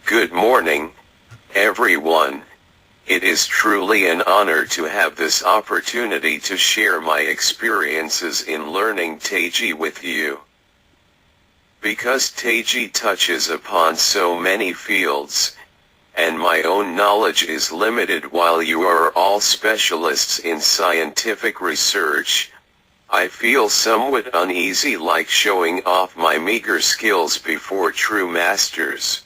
Good morning, everyone. It is truly an honor to have this opportunity to share my experiences in learning Taiji with you. Because Taiji touches upon so many fields, and my own knowledge is limited while you are all specialists in scientific research, I feel somewhat uneasy like showing off my meager skills before true masters.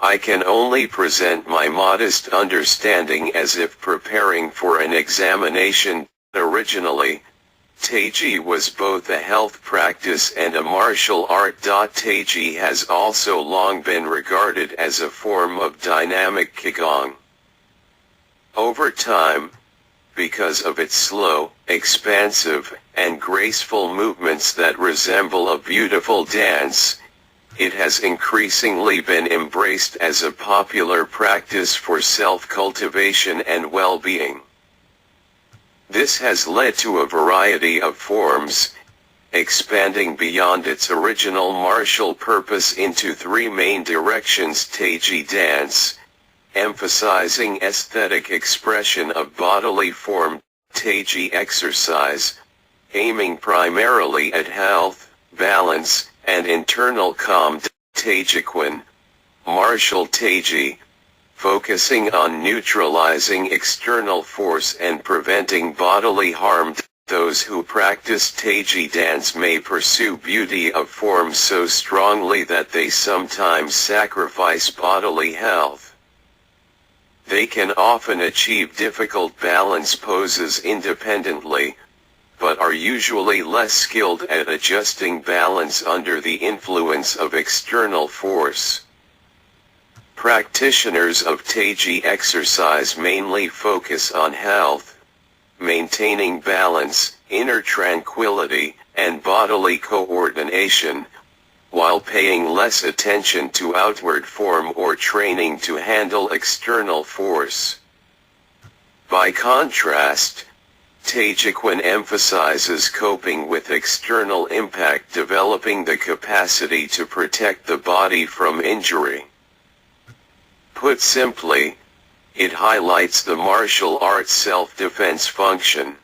I can only present my modest understanding as if preparing for an examination. Originally, Taiji was both a health practice and a martial art. Taiji has also long been regarded as a form of dynamic qigong. Over time, because of its slow, expansive, and graceful movements that resemble a beautiful dance, it has increasingly been embraced as a popular practice for self-cultivation and well-being. This has led to a variety of forms, expanding beyond its original martial purpose into three main directions: Taiji dance, emphasizing aesthetic expression of bodily form; Taiji exercise, aiming primarily at health, balance, and internal calm; Taijiquan, martial Taiji, focusing on neutralizing external force and preventing bodily harm. Those who practice Taiji dance may pursue beauty of form so strongly that they sometimes sacrifice bodily health. They can often achieve difficult balance poses independently, but are usually less skilled at adjusting balance under the influence of external force. Practitioners of Taiji exercise mainly focus on health, maintaining balance, inner tranquility, and bodily coordination, while paying less attention to outward form or training to handle external force. By contrast, Taijiquan emphasizes coping with external impact, developing the capacity to protect the body from injury. Put simply, it highlights the martial art's self-defense function.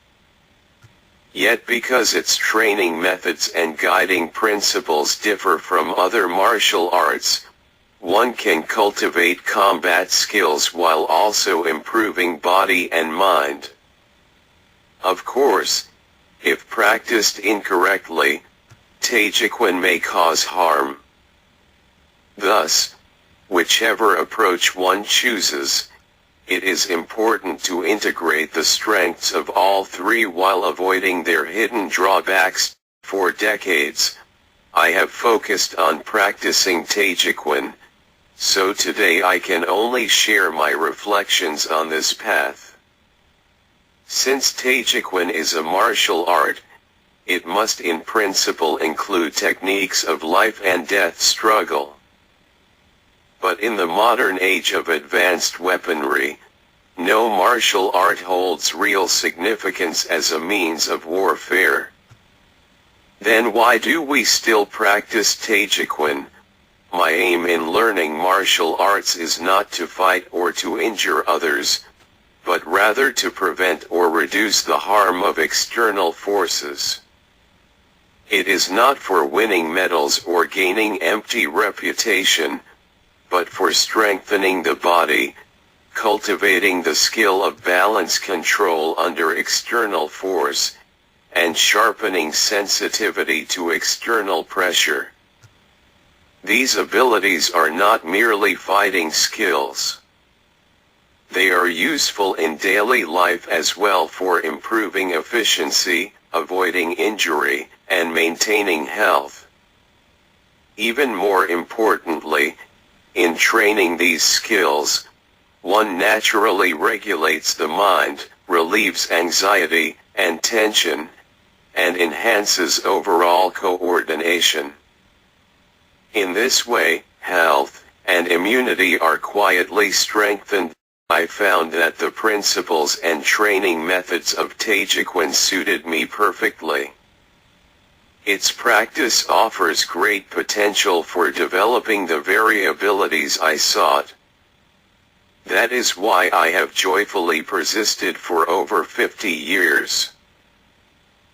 Yet because its training methods and guiding principles differ from other martial arts, one can cultivate combat skills while also improving body and mind. Of course, if practiced incorrectly, Taijiquan may cause harm. Thus, whichever approach one chooses, it is important to integrate the strengths of all three while avoiding their hidden drawbacks. For decades, I have focused on practicing Taijiquan, so today I can only share my reflections on this path. Since Taijiquan is a martial art, it must in principle include techniques of life and death struggle. But in the modern age of advanced weaponry, no martial art holds real significance as a means of warfare. Then why do we still practice Taijiquan? My aim in learning martial arts is not to fight or to injure others, but rather to prevent or reduce the harm of external forces. It is not for winning medals or gaining empty reputation, but for strengthening the body, cultivating the skill of balance control under external force, and sharpening sensitivity to external pressure. These abilities are not merely fighting skills. They are useful in daily life as well for improving efficiency, avoiding injury, and maintaining health. Even more importantly, in training these skills, one naturally regulates the mind, relieves anxiety and tension, and enhances overall coordination. In this way, health and immunity are quietly strengthened. I found that the principles and training methods of Taijiquan suited me perfectly. Its practice offers great potential for developing the variabilities I sought. That is why I have joyfully persisted for over 50 years.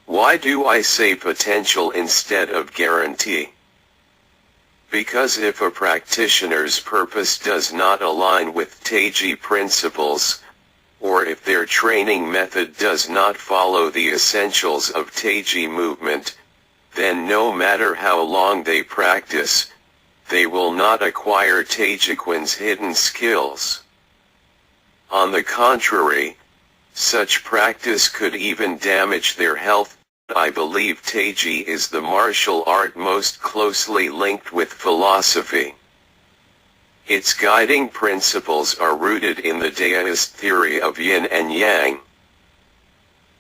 Why do I say potential instead of guarantee? Because if a practitioner's purpose does not align with Taiji principles, or if their training method does not follow the essentials of Taiji movement, then no matter how long they practice, they will not acquire Taijiquan's hidden skills. On the contrary, such practice could even damage their health. I believe Taiji is the martial art most closely linked with philosophy. Its guiding principles are rooted in the Taoist theory of yin and yang.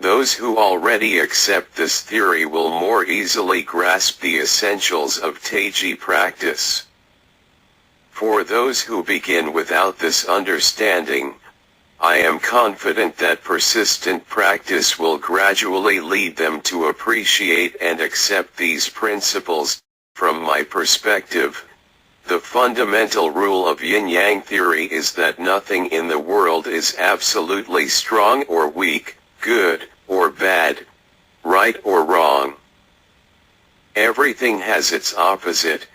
Those who already accept this theory will more easily grasp the essentials of Taiji practice. For those who begin without this understanding, I am confident that persistent practice will gradually lead them to appreciate and accept these principles. From my perspective, the fundamental rule of yin-yang theory is that nothing in the world is absolutely strong or weak, good or bad, right or wrong. Everything has its opposite,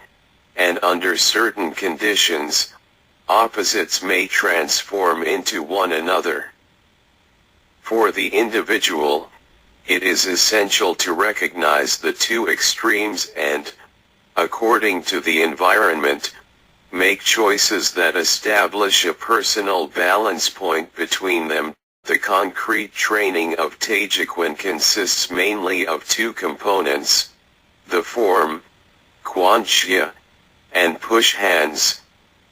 and under certain conditions, opposites may transform into one another. For the individual, it is essential to recognize the two extremes and, according to the environment, make choices that establish a personal balance point between them. The concrete training of Taijiquan consists mainly of two components: the form, Quanxia, and push hands,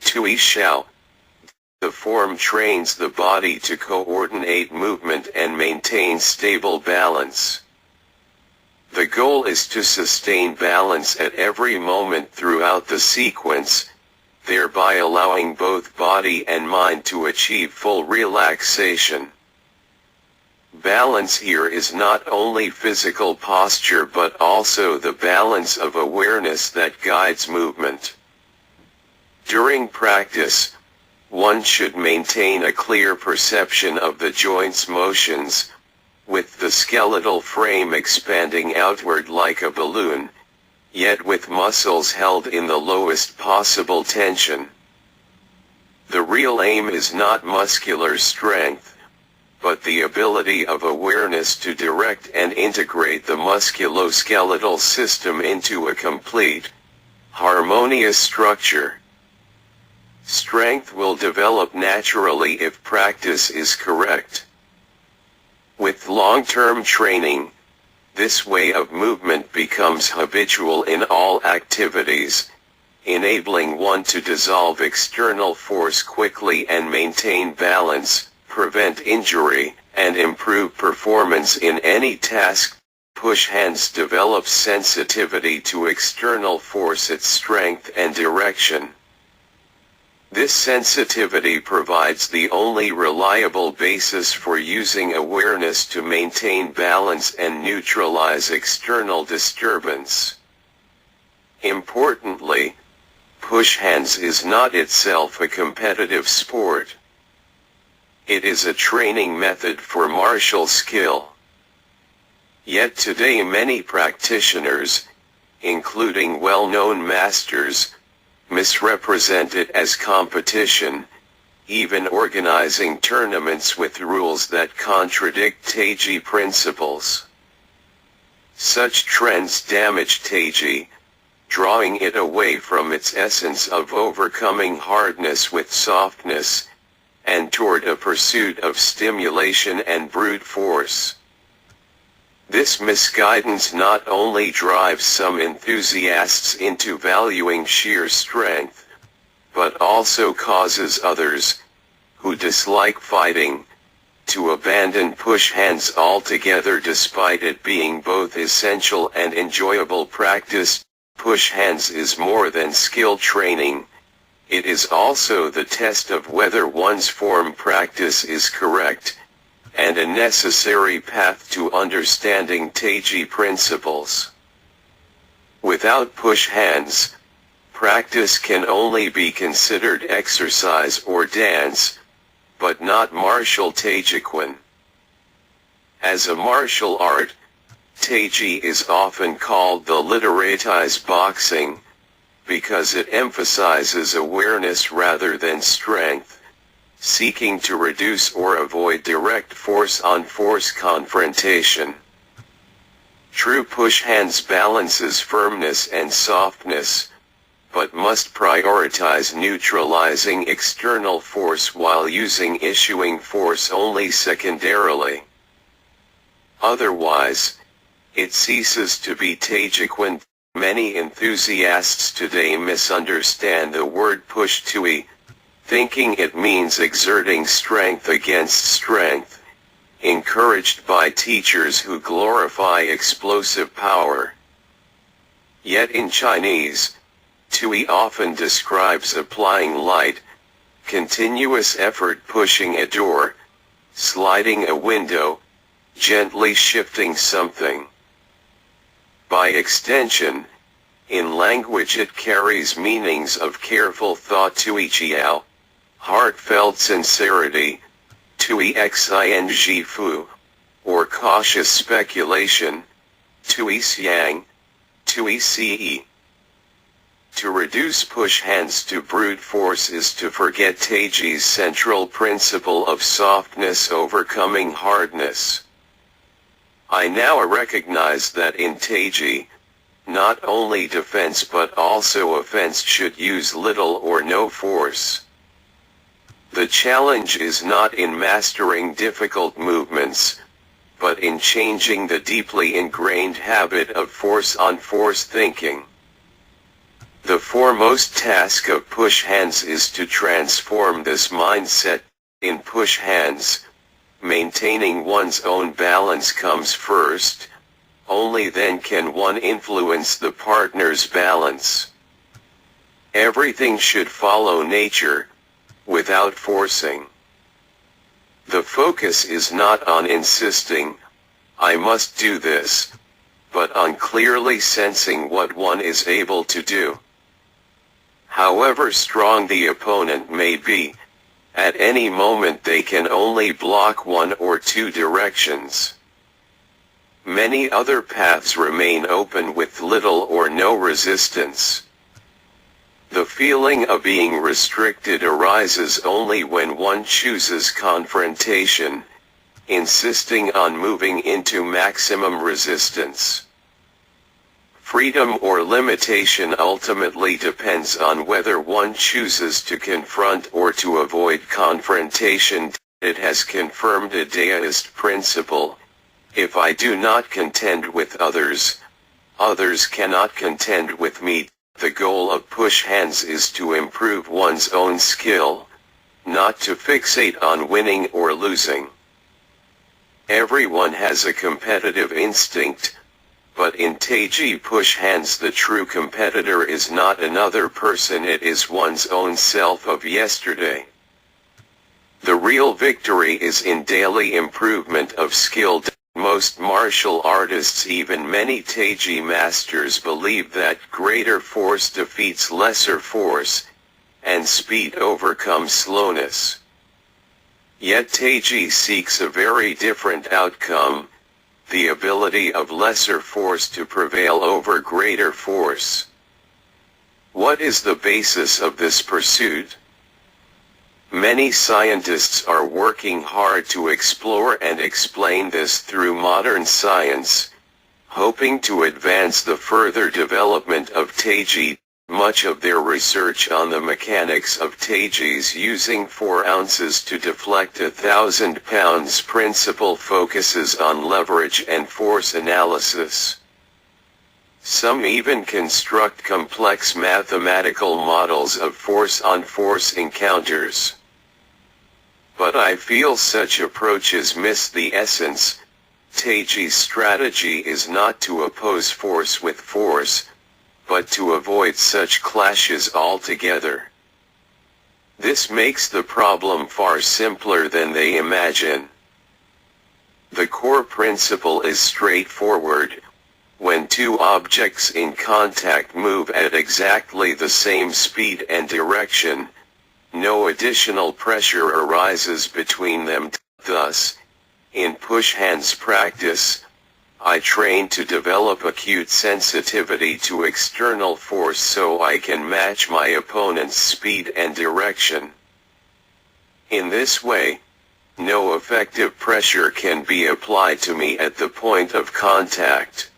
Tui Xiao. The form trains the body to coordinate movement and maintain stable balance. The goal is to sustain balance at every moment throughout the sequence, thereby allowing both body and mind to achieve full relaxation. Balance here is not only physical posture but also the balance of awareness that guides movement. During practice, one should maintain a clear perception of the joints' motions, with the skeletal frame expanding outward like a balloon, yet with muscles held in the lowest possible tension. The real aim is not muscular strength, but the ability of awareness to direct and integrate the musculoskeletal system into a complete, harmonious structure. Strength will develop naturally if practice is correct. With long-term training, this way of movement becomes habitual in all activities, enabling one to dissolve external force quickly and maintain balance, prevent injury, and improve performance in any task. Push hands develops sensitivity to external force, its strength and direction. This sensitivity provides the only reliable basis for using awareness to maintain balance and neutralize external disturbance. Importantly, push hands is not itself a competitive sport. It is a training method for martial skill. Yet today many practitioners, including well-known masters, misrepresent it as competition, even organizing tournaments with rules that contradict Taiji principles. Such trends damage Taiji, drawing it away from its essence of overcoming hardness with softness, and toward a pursuit of stimulation and brute force. This misguidance not only drives some enthusiasts into valuing sheer strength, but also causes others, who dislike fighting, to abandon push hands altogether despite it being both essential and enjoyable practice. Push hands is more than skill training, it is also the test of whether one's form practice is correct, and a necessary path to understanding Taiji principles. Without push hands, practice can only be considered exercise or dance, but not martial Taiji. As a martial art, Taiji is often called the literatized boxing, because it emphasizes awareness rather than strength, seeking to reduce or avoid direct force-on-force confrontation. True push hands balances firmness and softness, but must prioritize neutralizing external force while using issuing force only secondarily. Otherwise, it ceases to be Taiji. Many enthusiasts today misunderstand the word push tui, thinking it means exerting strength against strength, encouraged by teachers who glorify explosive power. Yet in Chinese, tui often describes applying light, continuous effort pushing a door, sliding a window, gently shifting something. By extension, in language it carries meanings of careful thought tui chiao, heartfelt sincerity, tui xing fu, or cautious speculation, tui xiang, tui ce. To reduce push hands to brute force is to forget Taiji's central principle of softness overcoming hardness. I now recognize that in Taiji, not only defense but also offense should use little or no force. The challenge is not in mastering difficult movements, but in changing the deeply ingrained habit of force-on-force thinking. The foremost task of push hands is to transform this mindset. In push hands, maintaining one's own balance comes first, only then can one influence the partner's balance. Everything should follow nature, without forcing. The focus is not on insisting, I must do this, but on clearly sensing what one is able to do. However strong the opponent may be, at any moment they can only block one or two directions. Many other paths remain open with little or no resistance. The feeling of being restricted arises only when one chooses confrontation, insisting on moving into maximum resistance. Freedom or limitation ultimately depends on whether one chooses to confront or to avoid confrontation. It has confirmed a Daoist principle: if I do not contend with others, others cannot contend with me. The goal of push hands is to improve one's own skill, not to fixate on winning or losing. Everyone has a competitive instinct, but in Taiji push hands the true competitor is not another person, it is one's own self of yesterday. The real victory is in daily improvement of skill. Most martial artists, even many Taiji masters, believe that greater force defeats lesser force, and speed overcomes slowness. Yet Taiji seeks a very different outcome: the ability of lesser force to prevail over greater force. What is the basis of this pursuit? Many scientists are working hard to explore and explain this through modern science, hoping to advance the further development of Taiji. Much of their research on the mechanics of Taiji's using 4 ounces to deflect 1,000 pounds principle focuses on leverage and force analysis. Some even construct complex mathematical models of force-on-force encounters. But I feel such approaches miss the essence. Taiji's strategy is not to oppose force with force, but to avoid such clashes altogether. This makes the problem far simpler than they imagine. The core principle is straightforward: When two objects in contact move at exactly the same speed and direction, no additional pressure arises between them. Thus, in push hands practice, I train to develop acute sensitivity to external force so I can match my opponent's speed and direction. In this way, no effective pressure can be applied to me at the point of contact.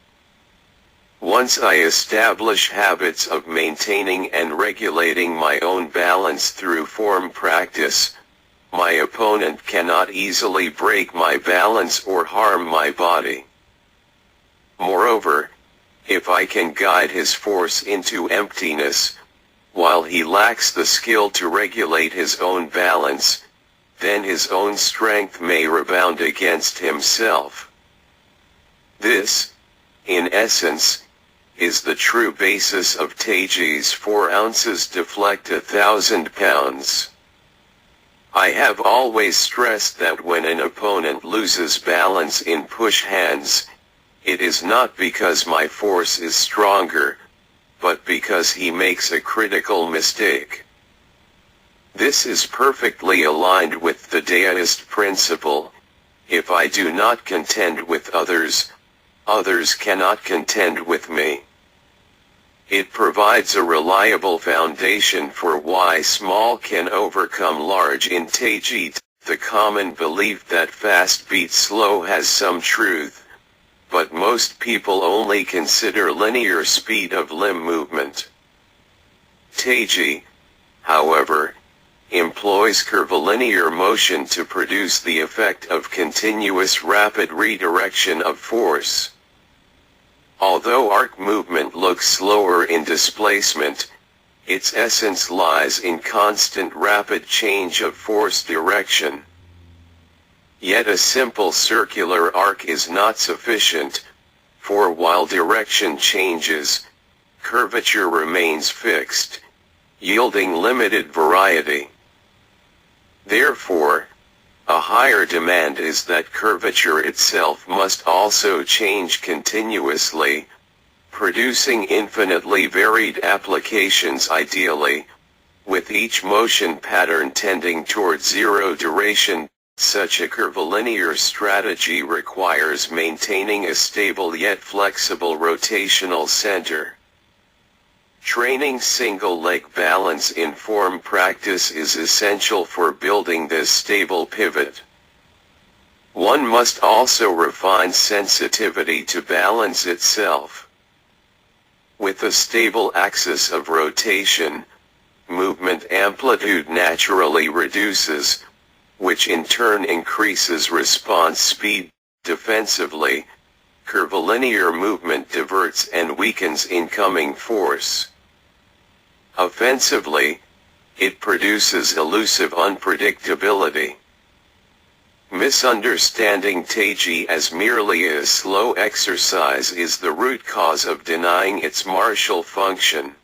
Once I establish habits of maintaining and regulating my own balance through form practice, my opponent cannot easily break my balance or harm my body. Moreover, if I can guide his force into emptiness, while he lacks the skill to regulate his own balance, then his own strength may rebound against himself. This, in essence, is the true basis of Taji's 4 ounces deflect 1,000 pounds. I have always stressed that when an opponent loses balance in push hands, it is not because my force is stronger, but because he makes a critical mistake. This is perfectly aligned with the deist principle: if I do not contend with others, others cannot contend with me. It provides a reliable foundation for why small can overcome large in Taiji. The common belief that fast beats slow has some truth, but most people only consider linear speed of limb movement. Taiji, however, employs curvilinear motion to produce the effect of continuous rapid redirection of force. Although arc movement looks slower in displacement, its essence lies in constant rapid change of force direction. Yet a simple circular arc is not sufficient, for while direction changes, curvature remains fixed, yielding limited variety. Therefore, a higher demand is that curvature itself must also change continuously, producing infinitely varied applications ideally, with each motion pattern tending towards zero duration. Such a curvilinear strategy requires maintaining a stable yet flexible rotational center. Training single-leg balance in form practice is essential for building this stable pivot. One must also refine sensitivity to balance itself. With a stable axis of rotation, movement amplitude naturally reduces, which in turn increases response speed. Defensively, curvilinear movement diverts and weakens incoming force. Offensively, it produces elusive unpredictability. Misunderstanding Taiji as merely a slow exercise is the root cause of denying its martial function.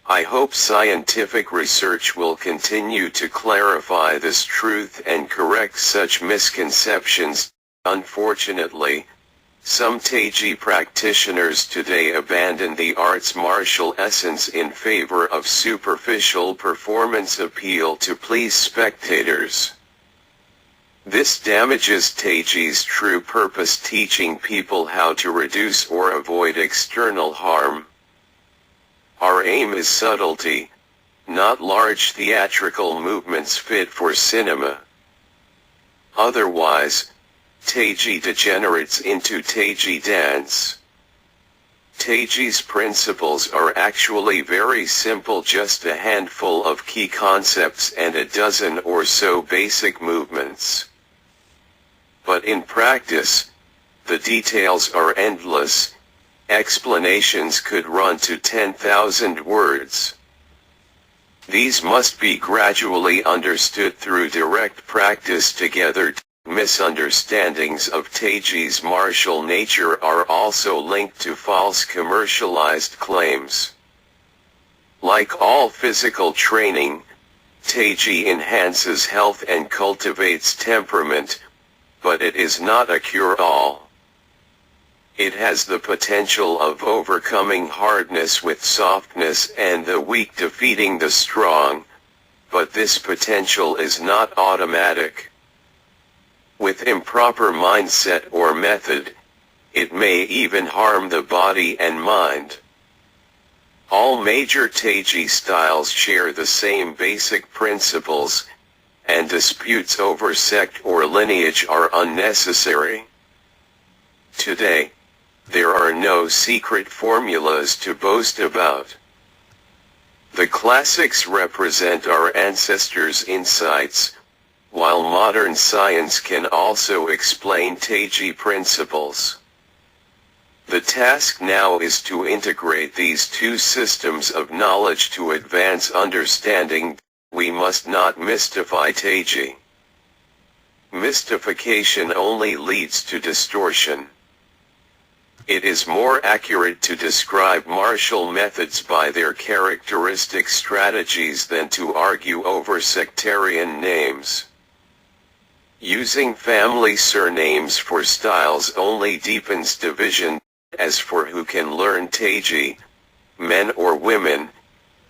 I hope scientific research will continue to clarify this truth and correct such misconceptions. Unfortunately, some Taiji practitioners today abandon the art's martial essence in favor of superficial performance appeal to please spectators. This damages Taiji's true purpose, teaching people how to reduce or avoid external harm. Our aim is subtlety, not large theatrical movements fit for cinema. Otherwise, Taiji degenerates into Taiji dance. Taiji's principles are actually very simple, just a handful of key concepts and a dozen or so basic movements. But in practice, the details are endless. Explanations could run to 10,000 words. These must be gradually understood through direct practice together. Misunderstandings of Taiji's martial nature are also linked to false commercialized claims. Like all physical training, Taiji enhances health and cultivates temperament, but it is not a cure-all. It has the potential of overcoming hardness with softness and the weak defeating the strong, but this potential is not automatic. With improper mindset or method, it may even harm the body and mind. All major Taiji styles share the same basic principles, and disputes over sect or lineage are unnecessary. Today, there are no secret formulas to boast about. The classics represent our ancestors' insights, while modern science can also explain Taiji principles. The task now is to integrate these two systems of knowledge to advance understanding. We must not mystify Taiji. Mystification only leads to distortion. It is more accurate to describe martial methods by their characteristic strategies than to argue over sectarian names. Using family surnames for styles only deepens division. As for who can learn Taiji, men or women,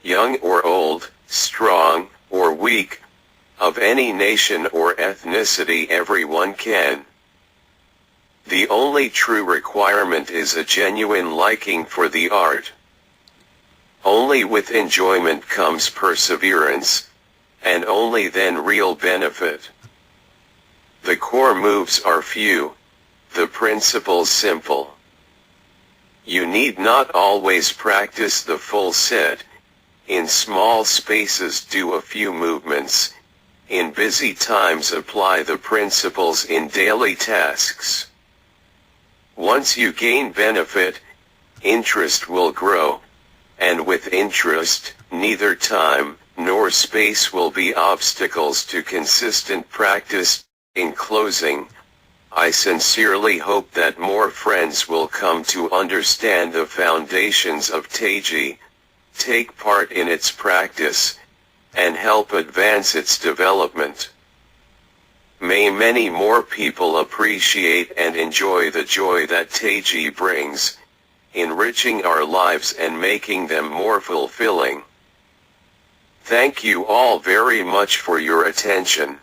young or old, strong or weak, of any nation or ethnicity, everyone can. The only true requirement is a genuine liking for the art. Only with enjoyment comes perseverance, and only then real benefit. The core moves are few, the principles simple. You need not always practice the full set. In small spaces do a few movements. In busy times apply the principles in daily tasks. Once you gain benefit, interest will grow, and with interest, neither time nor space will be obstacles to consistent practice. In closing, I sincerely hope that more friends will come to understand the foundations of Taiji, take part in its practice, and help advance its development. May many more people appreciate and enjoy the joy that Taiji brings, enriching our lives and making them more fulfilling. Thank you all very much for your attention.